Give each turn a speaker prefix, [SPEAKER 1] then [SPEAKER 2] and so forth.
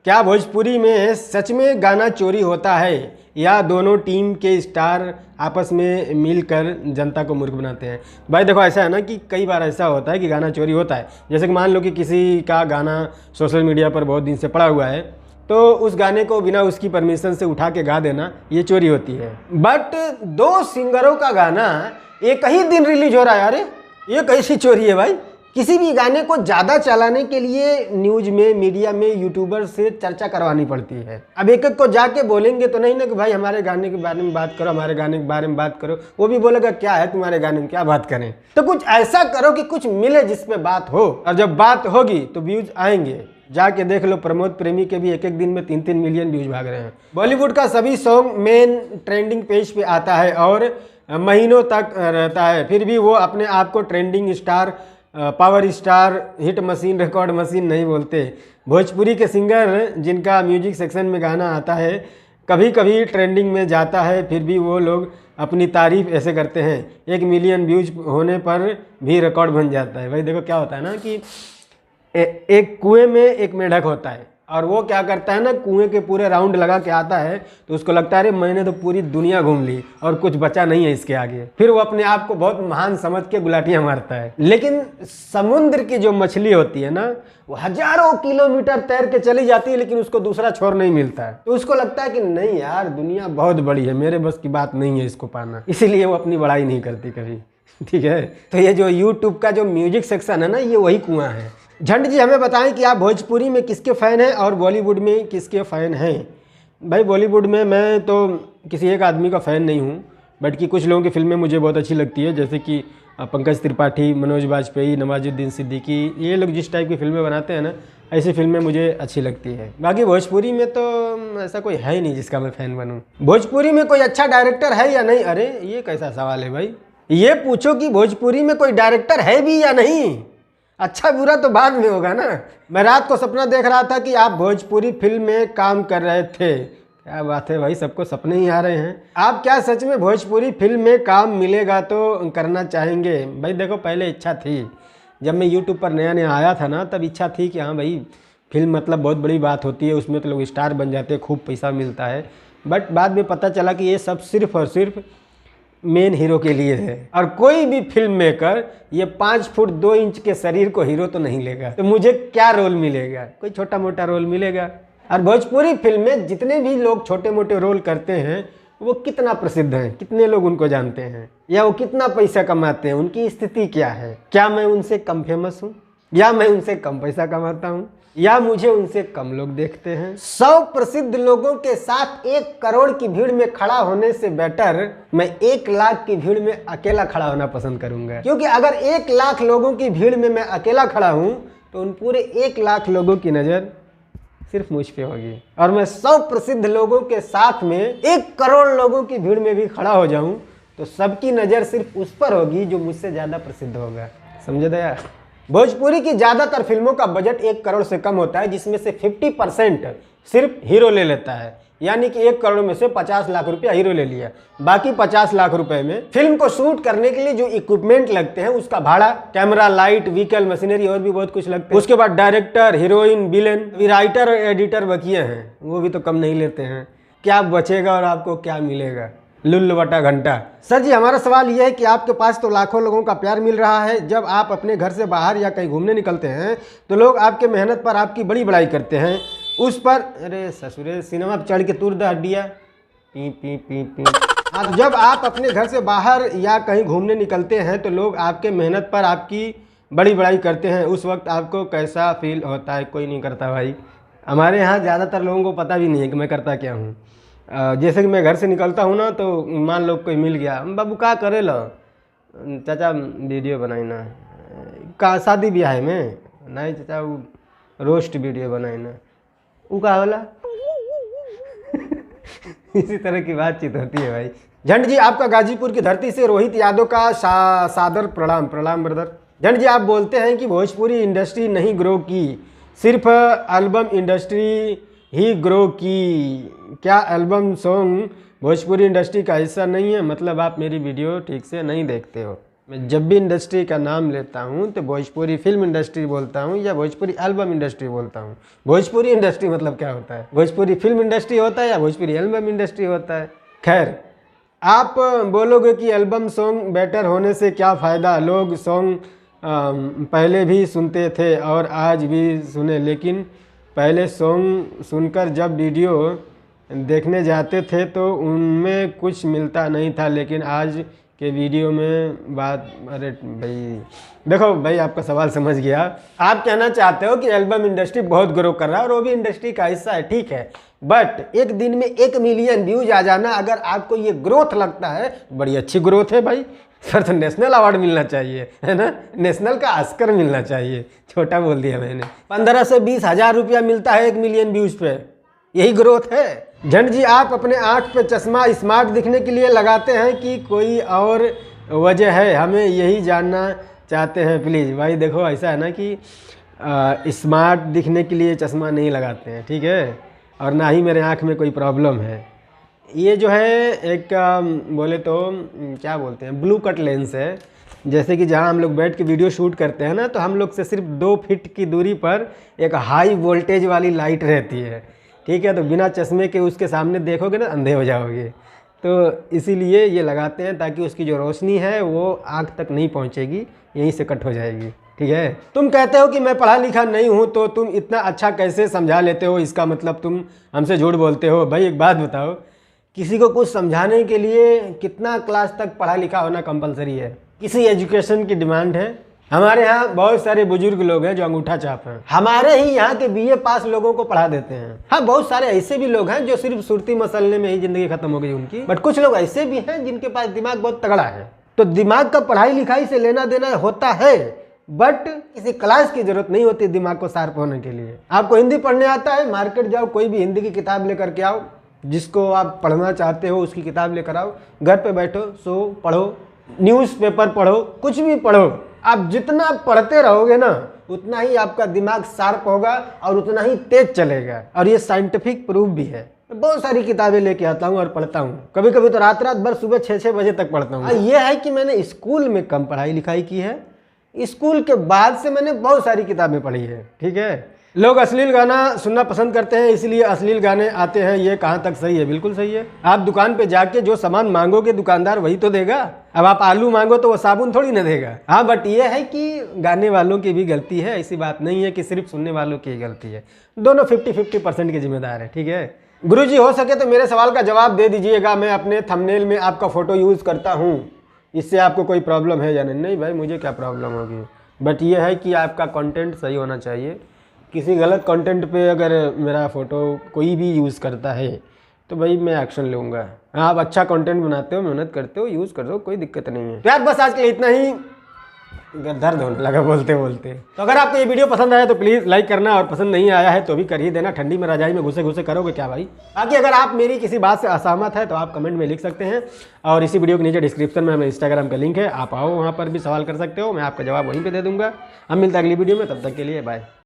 [SPEAKER 1] क्या भोजपुरी में सच में गाना चोरी होता है या दोनों टीम के स्टार आपस में मिलकर जनता को मूर्ख बनाते हैं? भाई देखो, ऐसा है ना कि कई बार ऐसा होता है कि गाना चोरी होता है। जैसे कि मान लो कि किसी का गाना सोशल मीडिया पर बहुत दिन से पड़ा हुआ है, तो उस गाने को बिना उसकी परमिशन से उठा के गा देना, ये चोरी होती है। बट दो सिंगरों का गाना एक ही दिन रिलीज हो रहा है, अरे ये कैसी चोरी है भाई? किसी भी गाने को ज़्यादा चलाने के लिए न्यूज में, मीडिया में, यूट्यूबर से चर्चा करवानी पड़ती है। अब एक एक को जाके बोलेंगे तो नहीं ना कि भाई हमारे गाने के बारे में बात करो, हमारे गाने के बारे में बात करो। वो भी बोलेगा क्या है तुम्हारे गाने में, क्या बात करें। तो कुछ ऐसा करो कि कुछ मिले जिसमें बात हो, और जब बात होगी तो व्यूज आएंगे। जाके देख लो, प्रमोद प्रेमी के भी एक एक दिन में 3-3 मिलियन व्यूज भाग रहे हैं। बॉलीवुड का सभी सॉन्ग मेन ट्रेंडिंग पेज पे आता है और महीनों तक रहता है, फिर भी वो अपने आप को trending star, power star, hit machine, record machine नहीं बोलते। भोजपुरी के सिंगर जिनका म्यूजिक सेक्शन में गाना आता है कभी कभी ट्रेंडिंग में जाता है, फिर भी वो लोग अपनी तारीफ ऐसे करते हैं 1 मिलियन व्यूज होने पर भी रिकॉर्ड बन जाता है। भाई देखो क्या होता है ना कि एक कुएं में एक मेढक होता है और वो क्या करता है ना, कुएं के पूरे राउंड लगा के आता है, तो उसको लगता है अरे मैंने तो पूरी दुनिया घूम ली और कुछ बचा नहीं है इसके आगे। फिर वो अपने आप को बहुत महान समझ के गुलाटियां मारता है। लेकिन समुद्र की जो मछली होती है ना, वो हजारों किलोमीटर तैर के चली जाती है, लेकिन उसको दूसरा छोर नहीं मिलता है। तो उसको लगता है कि नहीं यार, दुनिया बहुत बड़ी है, मेरे बस की बात नहीं है इसको पाना, इसीलिए वो अपनी बड़ाई नहीं करती कभी। ठीक है, तो ये जो यूट्यूब का जो म्यूजिक सेक्शन है ना, ये वही कुआं है। झंड जी हमें बताएं कि आप भोजपुरी में किसके फ़ैन हैं और बॉलीवुड में किसके फ़ैन हैं? भाई बॉलीवुड में मैं तो किसी एक आदमी का फ़ैन नहीं हूं, बट कि कुछ लोगों की फ़िल्में मुझे बहुत अच्छी लगती है, जैसे कि पंकज त्रिपाठी, मनोज बाजपेयी, नवाजुद्दीन सिद्दीकी, ये लोग जिस टाइप की फ़िल्में बनाते हैं ना, ऐसी फ़िल्में मुझे अच्छी लगती है। बाकी भोजपुरी में तो ऐसा कोई है ही नहीं जिसका मैं फ़ैन बनूँ। भोजपुरी में कोई अच्छा डायरेक्टर है या नहीं? अरे ये कैसा सवाल है भाई? ये पूछो कि भोजपुरी में कोई डायरेक्टर है भी या नहीं। अच्छा बुरा तो बाद में होगा ना। मैं रात को सपना देख रहा था कि आप भोजपुरी फिल्म में काम कर रहे थे। क्या बात है भाई, सबको सपने ही आ रहे हैं। आप क्या सच में भोजपुरी फिल्म में काम मिलेगा तो करना चाहेंगे? भाई देखो, पहले इच्छा थी, जब मैं यूट्यूब पर नया नया आया था ना, तब इच्छा थी कि हाँ भाई फिल्म मतलब बहुत बड़ी बात होती है, उसमें तो लोग स्टार बन जाते हैं, खूब पैसा मिलता है। बट बाद में पता चला कि ये सब सिर्फ और सिर्फ मेन हीरो के लिए है, और कोई भी फिल्म मेकर ये 5 फुट 2 इंच के शरीर को हीरो तो नहीं लेगा। तो मुझे क्या रोल मिलेगा? कोई छोटा मोटा रोल मिलेगा। और भोजपुरी फिल्म में जितने भी लोग छोटे मोटे रोल करते हैं वो कितना प्रसिद्ध हैं, कितने लोग उनको जानते हैं, या वो कितना पैसा कमाते हैं, उनकी स्थिति क्या है? क्या मैं उनसे कम फेमस हूँ, या मैं उनसे कम पैसा कमाता हूँ, या मुझे उनसे कम लोग देखते हैं? 100 प्रसिद्ध लोगों के साथ 1 करोड़ की भीड़ में खड़ा होने से बेटर मैं 1 लाख की भीड़ में अकेला खड़ा होना पसंद करूंगा। क्योंकि अगर 1 लाख लोगों की भीड़ में मैं अकेला खड़ा हूं तो उन पूरे 1 लाख लोगों की नज़र सिर्फ मुझ पे होगी, और मैं 100 प्रसिद्ध लोगों के साथ में 1 करोड़ लोगों की भीड़ में भी खड़ा हो जाऊं तो सबकी नज़र सिर्फ उस पर होगी जो मुझसे ज़्यादा प्रसिद्ध होगा। समझे दया? भोजपुरी की ज़्यादातर फिल्मों का बजट 1 करोड़ से कम होता है, जिसमें से 50% सिर्फ हीरो ले लेता है। यानी कि 1 करोड़ में से 50 लाख रुपया हीरो ले लिया, बाकी 50 लाख रुपए में फिल्म को शूट करने के लिए जो इक्विपमेंट लगते हैं उसका भाड़ा, कैमरा, लाइट, व्हीकल, मशीनरी और भी बहुत कुछ लगता है। उसके बाद डायरेक्टर, हीरोइन, विलेन, राइटर और एडिटर बकिए हैं, वो भी तो कम नहीं लेते हैं। क्या बचेगा और आपको क्या मिलेगा? लुल्ल बटा घंटा। सर जी हमारा सवाल यह है कि आपके पास तो लाखों लोगों का प्यार मिल रहा है, जब आप अपने घर से बाहर या कहीं घूमने निकलते हैं तो लोग आपके मेहनत पर आपकी बड़ी बड़ाई करते हैं, उस पर अरे ससुरे सिनेमा पर चढ़ के तूर द हड्डियाँ पी पी पी पी। हाँ, तो जब आप अपने घर से बाहर या कहीं घूमने निकलते हैं तो लोग आपके मेहनत पर आपकी बड़ी बड़ाई करते हैं, उस वक्त आपको कैसा फील होता है? कोई नहीं करता भाई। हमारे यहाँ ज़्यादातर लोगों को पता भी नहीं है कि मैं करता क्या हूँ। जैसे कि मैं घर से निकलता हूँ ना, तो मान लो कोई मिल गया, बाबू का करे लो? चाचा वीडियो बनाई ना, का शादी ब्याह में नहीं चाचा, वो रोस्ट वीडियो बनाई ना, वो का होला? इसी तरह की बातचीत होती है भाई। झंड जी आपका गाजीपुर की धरती से रोहित यादव का सादर प्रणाम। प्रणाम ब्रदर। झंड जी आप बोलते हैं कि भोजपुरी इंडस्ट्री नहीं ग्रो की, सिर्फ एल्बम इंडस्ट्री ही ग्रो की। क्या एल्बम सॉन्ग भोजपुरी इंडस्ट्री का हिस्सा नहीं है? मतलब आप मेरी वीडियो ठीक से नहीं देखते हो। मैं जब भी इंडस्ट्री का नाम लेता हूँ तो भोजपुरी फिल्म इंडस्ट्री बोलता हूँ या भोजपुरी एल्बम इंडस्ट्री बोलता हूँ। भोजपुरी इंडस्ट्री मतलब क्या होता है? भोजपुरी फिल्म इंडस्ट्री होता है या भोजपुरी एल्बम इंडस्ट्री होता है? खैर, आप बोलोगे कि एल्बम सॉन्ग बेटर होने से क्या फ़ायदा, लोग सॉन्ग पहले भी सुनते थे और आज भी सुने, लेकिन पहले सॉन्ग सुनकर जब वीडियो देखने जाते थे तो उनमें कुछ मिलता नहीं था, लेकिन आज के वीडियो में बात। अरे भाई देखो भाई, आपका सवाल समझ गया। आप कहना चाहते हो कि एल्बम इंडस्ट्री बहुत ग्रो कर रहा है और वो भी इंडस्ट्री का हिस्सा है, ठीक है, बट एक दिन में 1 मिलियन व्यूज आ जाना अगर आपको ये ग्रोथ लगता है, बड़ी अच्छी ग्रोथ है भाई। सर तो नेशनल अवार्ड मिलना चाहिए, है ना, नेशनल का ऑस्कर मिलना चाहिए। छोटा बोल दिया मैंने। 15 से 20 हज़ार रुपया मिलता है 1 मिलियन व्यूज पे, यही ग्रोथ है। झंड जी, आप अपने आँख पे चश्मा स्मार्ट दिखने के लिए लगाते हैं कि कोई और वजह है? हमें यही जानना चाहते हैं प्लीज़। भाई देखो, ऐसा है ना कि स्मार्ट दिखने के लिए चश्मा नहीं लगाते हैं, ठीक है, और ना ही मेरे आँख में कोई प्रॉब्लम है। ये जो है एक बोले तो क्या बोलते हैं, ब्लू कट लेंस है। जैसे कि जहाँ हम लोग बैठ के वीडियो शूट करते हैं ना, तो हम लोग से सिर्फ 2 फीट की दूरी पर एक हाई वोल्टेज वाली लाइट रहती है, ठीक है। तो बिना चश्मे के उसके सामने देखोगे ना, अंधे हो जाओगे। तो इसीलिए ये लगाते हैं ताकि उसकी जो रोशनी है वो आँख तक नहीं पहुँचेगी, यहीं से कट हो जाएगी, ठीक है। तुम कहते हो कि मैं पढ़ा लिखा नहीं हूँ, तो तुम इतना अच्छा कैसे समझा लेते हो? इसका मतलब तुम हमसे झूठ बोलते हो। भाई एक बात बताओ, किसी को कुछ समझाने के लिए कितना क्लास तक पढ़ा लिखा होना कंपलसरी है? किसी एजुकेशन की डिमांड है? हमारे यहाँ बहुत सारे बुजुर्ग लोग हैं जो अंगूठा छाप हैं, हमारे ही यहाँ के BA पास लोगों को पढ़ा देते हैं। हाँ, बहुत सारे ऐसे भी लोग हैं जो सिर्फ सुरती मसलने में ही ज़िंदगी खत्म हो गई उनकी, बट कुछ लोग ऐसे भी हैं जिनके पास दिमाग बहुत तगड़ा है। तो दिमाग का पढ़ाई लिखाई से लेना देना होता है, बट किसी क्लास की जरूरत नहीं होती दिमाग को शार्प होने के लिए। आपको हिंदी पढ़ने आता है, मार्केट जाओ, कोई भी हिंदी की किताब लेकर के आओ, जिसको आप पढ़ना चाहते हो उसकी किताब लेकर आओ, घर पे बैठो, सो पढ़ो, न्यूज़पेपर पढ़ो, कुछ भी पढ़ो। आप जितना पढ़ते रहोगे ना, उतना ही आपका दिमाग शार्प होगा और उतना ही तेज चलेगा, और ये साइंटिफिक प्रूफ भी है। बहुत सारी किताबें लेके आता हूँ और पढ़ता हूँ, कभी कभी तो रात भर सुबह 6-6 बजे तक पढ़ता हूँ। ये है कि मैंने स्कूल में कम पढ़ाई लिखाई की है, स्कूल के बाद से मैंने बहुत सारी किताबें पढ़ी है, ठीक है। लोग अश्लील गाना सुनना पसंद करते हैं, इसलिए अश्लील गाने आते हैं, ये कहाँ तक सही है? बिल्कुल सही है। आप दुकान पे जाके जो सामान मांगोगे दुकानदार वही तो देगा। अब आप आलू मांगो तो वो साबुन थोड़ी ना देगा। हाँ, बट ये है कि गाने वालों की भी गलती है, ऐसी बात नहीं है कि सिर्फ सुनने वालों की गलती है। दोनों 50-50% के जिम्मेदार है, ठीक है। गुरुजी, हो सके तो मेरे सवाल का जवाब दे दीजिएगा। मैं अपने थंबनेल में आपका फ़ोटो यूज़ करता हूँ, इससे आपको कोई प्रॉब्लम है या नहीं? नहीं भाई, मुझे क्या प्रॉब्लम होगी, बट ये है कि आपका कंटेंट सही होना चाहिए। किसी गलत कंटेंट पे अगर मेरा फ़ोटो कोई भी यूज़ करता है तो भाई मैं एक्शन लूँगा। हाँ, आप अच्छा कंटेंट बनाते हो, मेहनत करते हो, यूज़ कर दो, कोई दिक्कत नहीं है। तो यार बस आज के लिए इतना ही। दर्द होने लगा बोलते बोलते। तो अगर आपको ये वीडियो पसंद आया तो प्लीज़ लाइक करना, और पसंद नहीं आया है तो भी कर ही देना। ठंडी में रजाई में घुसे घुसे करोगे क्या भाई? बाकी अगर आप मेरी किसी बात से असहमत है तो आप कमेंट में लिख सकते हैं, और इसी वीडियो के नीचे डिस्क्रिप्शन में मेरे इंस्टाग्राम का लिंक है, आप आओ, वहाँ पर भी सवाल कर सकते हो, मैं आपका जवाब वहीं पर दे दूँगा। हम मिलते हैं अगली वीडियो में, तब तक के लिए बाय।